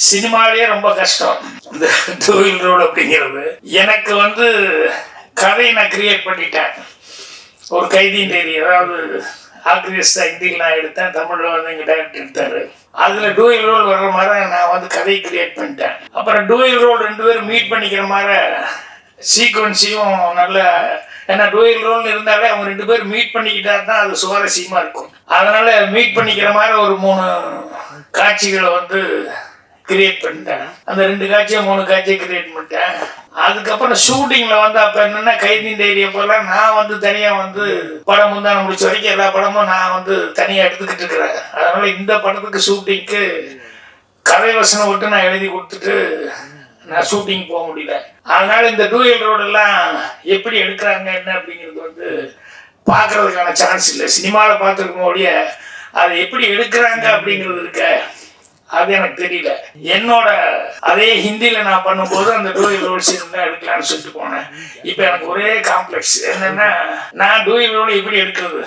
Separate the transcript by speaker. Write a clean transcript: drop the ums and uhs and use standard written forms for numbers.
Speaker 1: சினிமாலேயே ரொம்ப கஷ்டம் இந்த டூவில் ரோல் அப்படிங்கிறது. எனக்கு கதை நான் கிரியேட் பண்ணிட்டேன். ஒரு கைதியின் டைரி, அதாவது ஆக்ரிஸ்டா ஹிந்தியில் நான் எடுத்தேன், தமிழில் எங்கள் டைரக்டர் எடுத்தார். அதில் டூயல் ரோல் வர்ற மாதிரி நான் கதையை கிரியேட் பண்ணிட்டேன். அப்புறம் டூயல் ரோல் 2 பேரும் மீட் பண்ணிக்கிற மாதிரி சீக்வன்ஸையும் நல்ல, ஏன்னா டூயல் ரோல்னு இருந்தாலே அவங்க 2 பேரும் மீட் பண்ணிக்கிட்டா தான் அது சுவாரஸ்யமாக இருக்கும். அதனால் மீட் பண்ணிக்கிற மாதிரி ஒரு 3 காட்சிகளை கிரியேட் பண்ணிட்டேன். அந்த 2 காட்சியை 3 காட்சியை கிரியேட் பண்ணிட்டேன். அதுக்கப்புறம் ஷூட்டிங்கில் அப்போ என்னென்னா கைதியின் டைரி அப்போல்லாம் நான் தனியாக படம் முந்தான முடிச்ச வரைக்கும் எல்லா படமும் நான் தனியாக எடுத்துக்கிட்டு இருக்கிறேன். அதனால் இந்த படத்துக்கு ஷூட்டிங்க்கு கதை வசனம் விட்டு நான் எழுதி கொடுத்துட்டு நான் ஷூட்டிங் போக முடியல. அதனால் இந்த டூயல் ரோடெல்லாம் எப்படி எடுக்கிறாங்க என்ன அப்படிங்கிறது பார்க்கறதுக்கான சான்ஸ் இல்லை. சினிமாவில் பார்த்துருக்க முடிய அதை எப்படி எடுக்கிறாங்க அப்படிங்கிறது இருக்க அது எனக்கு தெரியல. என்னோட அதே ஹிந்தியில் நான் பண்ணும்போது அந்த டூயல் ரோல் சீன் தான் எடுக்கலான்னு சொல்லிட்டு போனேன். இப்போ எனக்கு ஒரே காம்ப்ளெக்ஸ் என்னன்னா, நான் டூயல் ரோல் எப்படி எடுக்கிறது,